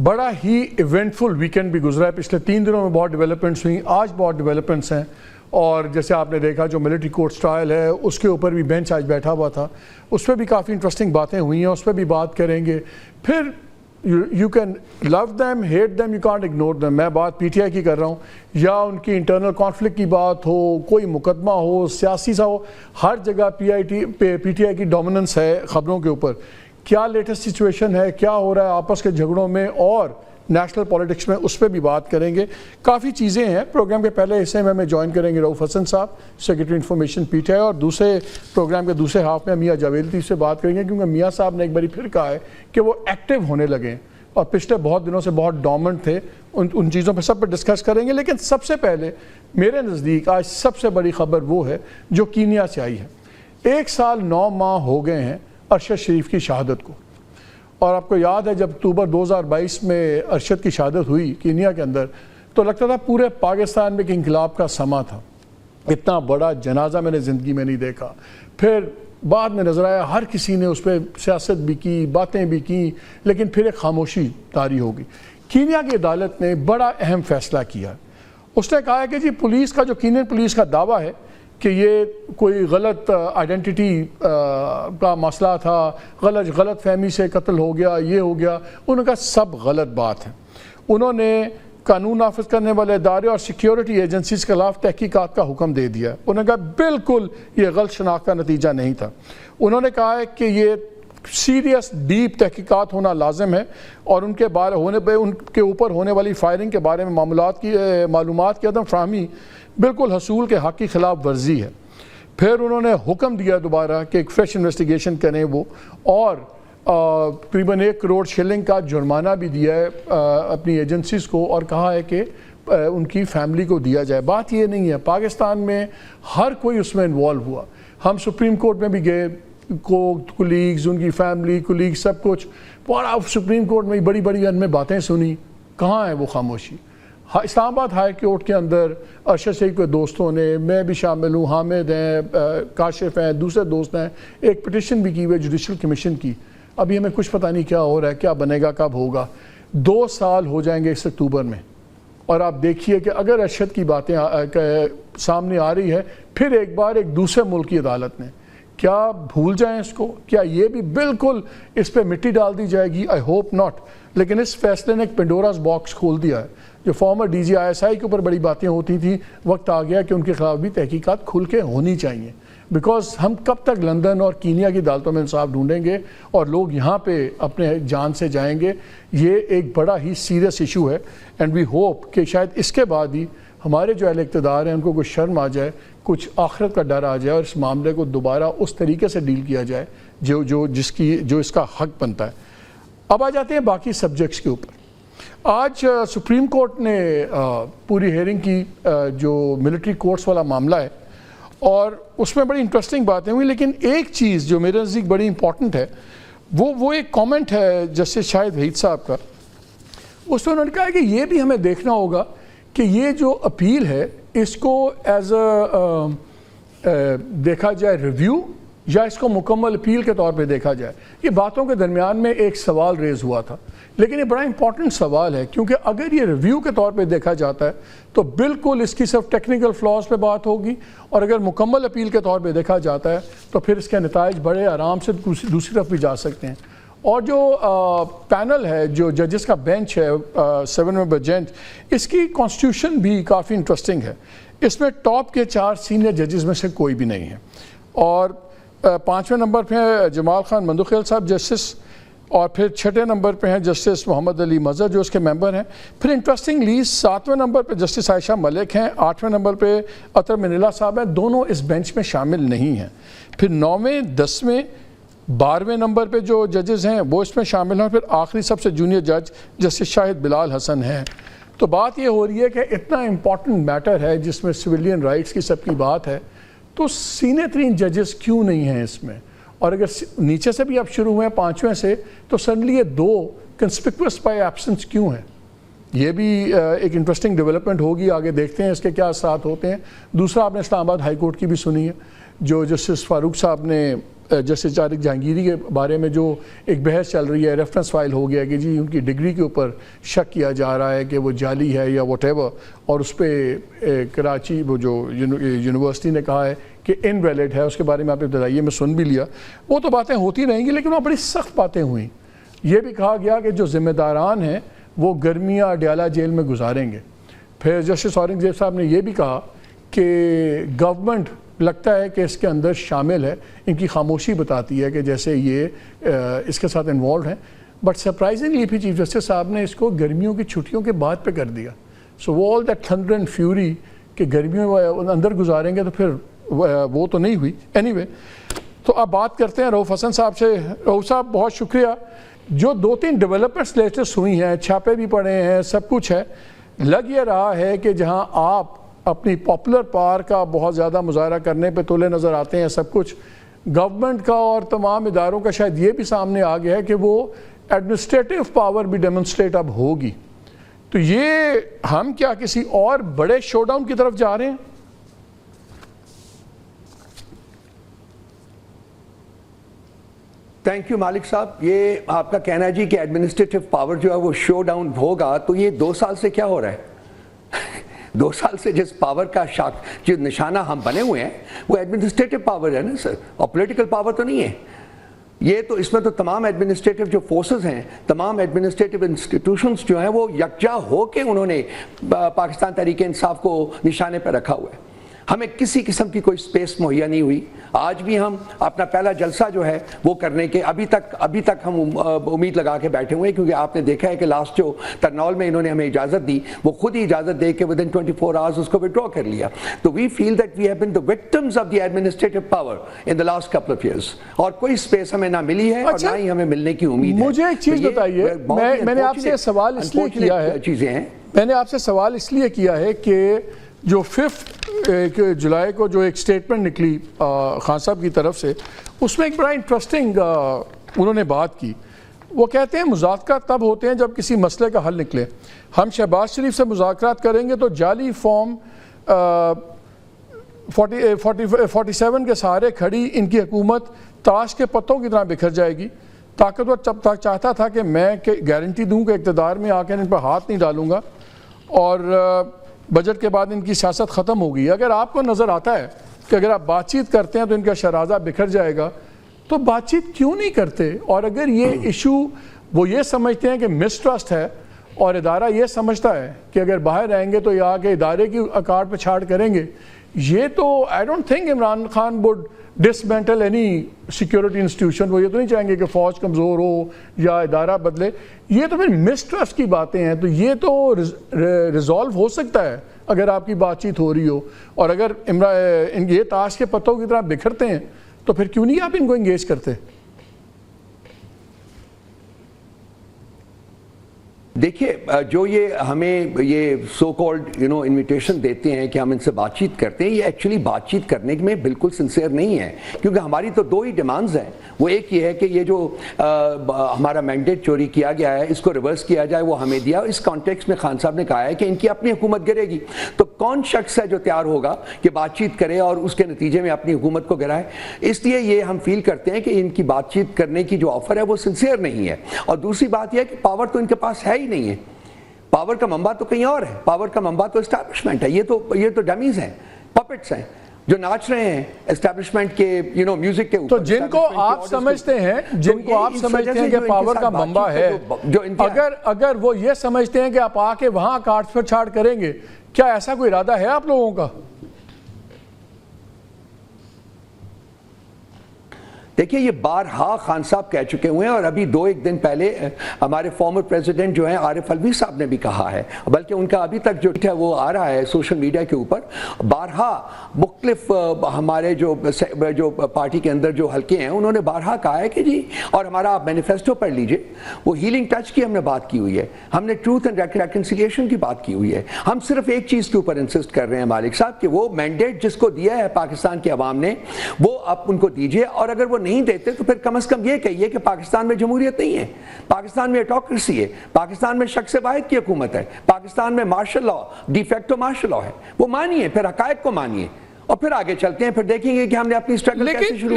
بڑا ہی eventful weekend بھی گزرا ہے. پچھلے 3 دنوں میں بہت ڈیولپمنٹس ہوئیں, آج بہت ڈیولپمنٹس ہیں. اور جیسے آپ نے دیکھا جو ملٹری کورٹس ٹرائل ہے اس کے اوپر بھی بینچ آج بیٹھا ہوا تھا, اس پہ بھی کافی انٹرسٹنگ باتیں ہوئی ہیں, اس پہ بھی بات کریں گے. پھر you can love them, hate them, you can't ignore them. میں بات پی ٹی آئی کی کر رہا ہوں, یا ان کی انٹرنل کانفلکٹ کی بات ہو, کوئی مقدمہ ہو, سیاسی سا ہو, ہر جگہ پی ٹی آئی کی ڈومیننس ہے خبروں کے اوپر. کیا لیٹسٹ سچویشن ہے, کیا ہو رہا ہے آپس کے جھگڑوں میں اور نیشنل پولیٹکس میں, اس پہ بھی بات کریں گے. کافی چیزیں ہیں. پروگرام کے پہلے حصے میں ہمیں جوائن کریں گے رؤف حسن صاحب, secretary information P T I, اور دوسرے پروگرام کے دوسرے ہاف میں میاں جاوید سے بات کریں گے, کیونکہ میاں صاحب نے ایک باری پھر کہا ہے کہ وہ ایکٹیو ہونے لگے ہیں اور پچھلے بہت دنوں سے بہت ڈومنٹ تھے. ان چیزوں پہ سب پہ ڈسکس کریں گے. لیکن سب سے پہلے میرے نزدیک آج سب سے بڑی خبر وہ ہے جو کینیا سے آئی ہے. 1 سال 9 ماہ ہو گئے ہیں ارشد شریف کی شہادت کو, اور آپ کو یاد ہے جب اکتوبر 2022 میں ارشد کی شہادت ہوئی کینیا کے اندر, تو لگتا تھا پورے پاکستان میں ایک انقلاب کا سما تھا. اتنا بڑا جنازہ میں نے زندگی میں نہیں دیکھا. پھر بعد میں نظر آیا ہر کسی نے اس پہ سیاست بھی کی, باتیں بھی کی, لیکن پھر ایک خاموشی طاری ہوگی. کینیا کی عدالت نے بڑا اہم فیصلہ کیا. اس نے کہا ہے کہ جی پولیس کا جو کینین پولیس کا دعویٰ ہے کہ یہ کوئی غلط آئیڈینٹی کا مسئلہ تھا, غلط فہمی سے قتل ہو گیا, یہ ہو گیا, انہوں نے کہا سب غلط بات ہے. انہوں نے قانون نافذ کرنے والے ادارے اور سیکیورٹی ایجنسیز کے خلاف تحقیقات کا حکم دے دیا. انہوں نے کہا بالکل یہ غلط شناخت کا نتیجہ نہیں تھا. انہوں نے کہا ہے کہ یہ سیریس ڈیپ تحقیقات ہونا لازم ہے, اور ان کے اوپر ہونے والی فائرنگ کے بارے میں معلومات کی عدم فراہمی بالکل حصول کے حق کی خلاف ورزی ہے. پھر انہوں نے حکم دیا دوبارہ کہ ایک فریش انویسٹیگیشن کریں وہ, اور تقریباً 1 کروڑ شلنگ کا جرمانہ بھی دیا ہے اپنی ایجنسیز کو, اور کہا ہے کہ ان کی فیملی کو دیا جائے. بات یہ نہیں ہے, پاکستان میں ہر کوئی اس میں انوالو ہوا. ہم سپریم کورٹ میں بھی گئے, کولیگز, ان کی فیملی, کولیگز, سب کچھ بڑا سپریم کورٹ میں بڑی بڑی ان میں باتیں سنی. کہاں ہے وہ خاموشی؟ اسلام آباد ہائی کورٹ کے اندر ارشد شریف کے دوستوں نے, میں بھی شامل ہوں, حامد ہیں, کاشف ہیں, دوسرے دوست ہیں, ایک پٹیشن بھی کی ہوئی جوڈیشل کمیشن کی. ابھی ہمیں کچھ پتہ نہیں کیا ہو رہا ہے, کیا بنے گا, کب ہوگا. 2 سال ہو جائیں گے اس اکتوبر میں, اور آپ دیکھیے کہ اگر ارشد کی باتیں سامنے آ رہی ہے پھر ایک بار ایک دوسرے ملک کی عدالت نے, کیا بھول جائیں اس کو؟ کیا یہ بھی بالکل اس پہ مٹی ڈال دی جائے گی؟ I hope not. لیکن اس فیصلے نے ایک پینڈوراز باکس کھول دیا ہے. جو former D G I S I کے اوپر بڑی باتیں ہوتی تھیں, وقت آ گیا کہ ان کے خلاف بھی تحقیقات کھل کے ہونی چاہیے. بیکاز ہم کب تک لندن اور کینیا کی عدالتوں میں انصاف ڈھونڈیں گے اور لوگ یہاں پہ اپنے جان سے جائیں گے؟ یہ ایک بڑا ہی سیریس ایشو ہے. اینڈ وی ہوپ کہ شاید اس کے بعد ہی ہمارے جو اہل اقتدار ہیں ان کو کچھ شرم آ جائے, کچھ آخرت کا ڈر آ جائے, اور اس معاملے کو دوبارہ اس طریقے سے ڈیل کیا جائے جو اس کا حق بنتا ہے. اب آ جاتے ہیں باقی سبجیکٹس کے اوپر. آج سپریم کورٹ نے پوری ہیئرنگ کی جو ملٹری کورٹس والا معاملہ ہے, اور اس میں بڑی انٹرسٹنگ باتیں ہوئی. لیکن ایک چیز جو میرے نزدیک بڑی امپورٹنٹ ہے وہ ایک کامنٹ ہے جسٹس شاہد وحید صاحب کا. اس میں انہوں نے کہا کہ یہ بھی ہمیں دیکھنا ہوگا کہ یہ جو اپیل ہے اس کو ایز دیکھا جائے ریویو, یا اس کو مکمل اپیل کے طور پہ دیکھا جائے. یہ باتوں کے درمیان میں ایک سوال ریز ہوا تھا, لیکن یہ بڑا امپورٹنٹ سوال ہے, کیونکہ اگر یہ ریویو کے طور پہ دیکھا جاتا ہے تو بالکل اس کی صرف ٹیکنیکل فلاز پہ بات ہوگی, اور اگر مکمل اپیل کے طور پہ دیکھا جاتا ہے تو پھر اس کے نتائج بڑے آرام سے دوسری طرف بھی جا سکتے ہیں. اور جو پینل ہے, جو ججز کا بینچ ہے, 7 ممبر بینچ, اس کی کانسٹیٹیوشن بھی کافی انٹرسٹنگ ہے. اس میں ٹاپ کے 4 سینئر ججز میں سے کوئی بھی نہیں ہے, اور 5ویں نمبر پہ ہیں جمال خان مندوخیل صاحب جسٹس, اور پھر 6 نمبر پہ ہیں جسٹس محمد علی مظہر جو اس کے ممبر ہیں. پھر انٹرسٹنگلی 7ویں نمبر پہ جسٹس عائشہ ملک ہیں, 8ویں نمبر پہ عطر منیلا صاحب ہیں, دونوں اس بینچ میں شامل نہیں ہیں. پھر 9ویں 10ویں 12ویں نمبر پہ جو ججز ہیں وہ اس میں شامل ہیں. پھر آخری سب سے جونیئر جج جسٹس شاہد بلال حسن ہیں. تو بات یہ ہو رہی ہے کہ اتنا امپورٹنٹ میٹر ہے جس میں سویلین رائٹس کی سب کی بات ہے, تو سینئر ترین ججز کیوں نہیں ہیں اس میں؟ اور اگر نیچے سے بھی اب شروع ہوئے ہیں 5ویں سے, تو سڈنلی یہ 2 کنسپیکوس بائی ایبسنس کیوں ہیں؟ یہ بھی ایک انٹرسٹنگ ڈیولپمنٹ ہوگی, آگے دیکھتے ہیں اس کے کیا اثرات ہوتے ہیں. دوسرا آپ نے اسلام آباد ہائی کورٹ کی بھی سنی ہے. جو جسٹس فاروق صاحب نے جسٹس طارق جہانگیری کے بارے میں جو ایک بحث چل رہی ہے, ریفرنس فائل ہو گیا کہ جی ان کی ڈگری کے اوپر شک کیا جا رہا ہے کہ وہ جعلی ہے یا واٹ ایور, اور اس پہ کراچی وہ جو یونیورسٹی نے کہا ہے کہ انویلڈ ہے. اس کے بارے میں آپ نے بتائیے, میں سن بھی لیا. وہ تو باتیں ہوتی رہیں گی, لیکن وہ بڑی سخت باتیں ہوئیں. یہ بھی کہا گیا کہ جو ذمہ داران ہیں وہ گرمیاں اڈیالہ جیل میں گزاریں گے. پھر جسٹس اورنگزیب صاحب نے یہ بھی کہا کہ گورنمنٹ لگتا ہے کہ اس کے اندر شامل ہے, ان کی خاموشی بتاتی ہے کہ جیسے یہ اس کے ساتھ انوالوڈ ہیں. بٹ سرپرائزنگلی پھر چیف جسٹس صاحب نے اس کو گرمیوں کی چھٹیوں کے بعد پہ کر دیا. سو وہ all that thunder and fury کہ گرمیوں اندر گزاریں گے, تو پھر وہ تو نہیں ہوئی. اینی وے, تو اب بات کرتے ہیں رؤوف حسن صاحب سے. رؤوف صاحب بہت شکریہ. جو 2-3 ڈیولپمنٹس لیٹسٹ ہوئی ہیں, چھاپے بھی پڑے ہیں, سب کچھ ہے. لگ یہ رہا ہے کہ جہاں آپ اپنی پاپولر پاور کا بہت زیادہ مظاہرہ کرنے پہ تلے نظر آتے ہیں سب کچھ, گورنمنٹ کا اور تمام اداروں کا شاید یہ بھی سامنے آ گیا ہے کہ وہ ایڈمنسٹریٹو پاور بھی ڈیمونسٹریٹ اب ہوگی. تو یہ ہم کیا کسی اور بڑے شو ڈاؤن کی طرف جا رہے ہیں؟ تھینک یو مالک صاحب. یہ آپ کا کہنا ہے جی کہ ایڈمنسٹریٹو پاور جو ہے وہ شو ڈاؤن ہوگا, تو یہ 2 سال سے کیا ہو رہا ہے؟ 2 سال سے جس پاور کا جو نشانہ ہم بنے ہوئے ہیں وہ ایڈمنسٹریٹو پاور ہے نا سر, اور پولیٹیکل پاور تو نہیں ہے. یہ تو اس میں تو تمام ایڈمنسٹریٹو جو فورسز ہیں, تمام ایڈمنسٹریٹو انسٹیٹیوشنز جو ہیں وہ یکجا ہو کے انہوں نے پاکستان تحریک انصاف کو نشانے پہ رکھا ہوا ہے. ہمیں کسی قسم کی کوئی سپیس مہیا نہیں ہوئی. آج بھی ہم اپنا پہلا جلسہ جو ہے وہ کرنے کے ابھی تک ہم امید لگا کے بیٹھے ہوئے ہیں, کیونکہ آپ نے دیکھا ہے کہ لاسٹ جو ترنول میں انہوں نے ہمیں اجازت دی, وہ خود ہی اجازت دے کے ودن 24 آورز اس کو وڈرا کر لیا. تو we feel that we have been the victims of the administrative power in the last couple of years, اور کوئی سپیس ہمیں نہ ملی ہے اور نہ ہی ہمیں ملنے کی امید ہے. مجھے ایک چیز بتائیے, میں نے آپ سے سوال اس لیے کیا ہے, چیزیں ہیں میں نے آپ سے سوال اس لیے کیا ہے کہ جو 5 جولائی کو جو ایک سٹیٹمنٹ نکلی خان صاحب کی طرف سے, اس میں ایک بڑا انٹرسٹنگ انہوں نے بات کی. وہ کہتے ہیں مذاکرات تب ہوتے ہیں جب کسی مسئلے کا حل نکلے. ہم شہباز شریف سے مذاکرات کریں گے تو جعلی فارم 47 کے سہارے کھڑی ان کی حکومت تاش کے پتوں کی طرح بکھر جائے گی. طاقتور جب تک چاہتا تھا کہ میں گارنٹی دوں کہ اقتدار میں آ کے ان پر ہاتھ نہیں ڈالوں گا, اور بجٹ کے بعد ان کی سیاست ختم ہو گئی. اگر آپ کو نظر آتا ہے کہ اگر آپ بات چیت کرتے ہیں تو ان کا شرازہ بکھر جائے گا, تو بات چیت کیوں نہیں کرتے؟ اور اگر یہ ایشو وہ یہ سمجھتے ہیں کہ مسٹرسٹ ہے, اور ادارہ یہ سمجھتا ہے کہ اگر باہر رہیں گے تو یہ آ کے ادارے کی اکاٹ پہ چھاڑ کریں گے, یہ تو I don't think Imran Khan would dismantle any security institution. وہ یہ تو نہیں چاہیں گے کہ فوج کمزور ہو یا ادارہ بدلے. یہ تو پھر مسٹرسٹ کی باتیں ہیں. تو یہ تو ریزالو ہو سکتا ہے اگر آپ کی بات چیت ہو رہی ہو, اور اگر یہ تاش کے پتوں کی طرح بکھرتے ہیں تو پھر کیوں نہیں آپ ان کو انگیج کرتے؟ دیکھیے, جو یہ ہمیں یہ سو کالڈ انویٹیشن دیتے ہیں کہ ہم ان سے بات چیت کرتے ہیں, یہ ایکچولی بات چیت کرنے میں بالکل سنسیئر نہیں ہے, کیونکہ ہماری تو 2 ہی ڈیمانڈز ہیں. وہ ایک یہ ہے کہ یہ جو ہمارا مینڈیٹ چوری کیا گیا ہے اس کو ریورس کیا جائے, وہ ہمیں دیا. اس کانٹیکس میں خان صاحب نے کہا ہے کہ ان کی اپنی حکومت گرے گی, تو کون شخص ہے جو تیار ہوگا کہ بات چیت کرے اور اس کے نتیجے میں اپنی حکومت کو گرائے؟ اس لیے یہ ہم فیل کرتے ہیں کہ ان کی بات چیت کرنے کی جو آفر ہے وہ سنسیئر نہیں ہے. اور دوسری بات یہ ہے کہ پاور تو ان کے پاس ہے ہی نہیں ہے. پاور کا منبع تو کہیں اور ہے. پاور کا منبع تو اسٹیبلشمنٹ ہے. یہ تو ڈمیز ہیں, پپٹس ہیں جو ناچ رہے ہیں اسٹیبلشمنٹ کے میوزک کے اوپر. تو جن کو آپ سمجھتے ہیں کہ پاور کا منبع ہے, اگر وہ یہ سمجھتے ہیں کہ آپ آ کے وہاں کارڈز پر چھاڑ کریں گے, کیا ایسا کوئی ارادہ ہے آپ لوگوں کا؟ دیکھیے, یہ بارہا خان صاحب کہہ چکے ہوئے ہیں, اور ابھی 2-1 دن پہلے ہمارے فارمر پریزیڈنٹ جو ہیں عارف علوی صاحب نے بھی کہا ہے, بلکہ ان کا ابھی تک جو ہے وہ آ رہا ہے سوشل میڈیا کے اوپر. بارہا مختلف ہمارے جو پارٹی کے اندر جو حلقے ہیں انہوں نے بارہا کہا ہے کہ جی, اور ہمارا آپ مینیفیسٹو پڑھ لیجئے, وہ ہیلنگ ٹچ کی ہم نے بات کی ہوئی ہے, ہم نے ٹروتھ اینڈ ریکنسیلیشن کی بات کی ہوئی ہے. ہم صرف ایک چیز کے اوپر انسسٹ کر رہے ہیں مالک صاحب, کہ وہ مینڈیٹ جس کو دیا ہے پاکستان کی عوام نے وہ آپ ان کو دیجئے, اور اگر وہ نہیں دیتے تو پھر کم از کم یہ کہیے کہ پاکستان میں جمہوریت نہیں ہے, پاکستان میں ایٹوکریسی ہے, پاکستان میں شخص واحد کی حکومت ہے, پاکستان میں martial law de facto martial law ہے. وہ مانیے, پھر حقائق کو مانیے, اور پھر آگے چلتے ہیں, پھر دیکھیں گے کہ ہم نے اپنی اسٹرگل کیسے شروع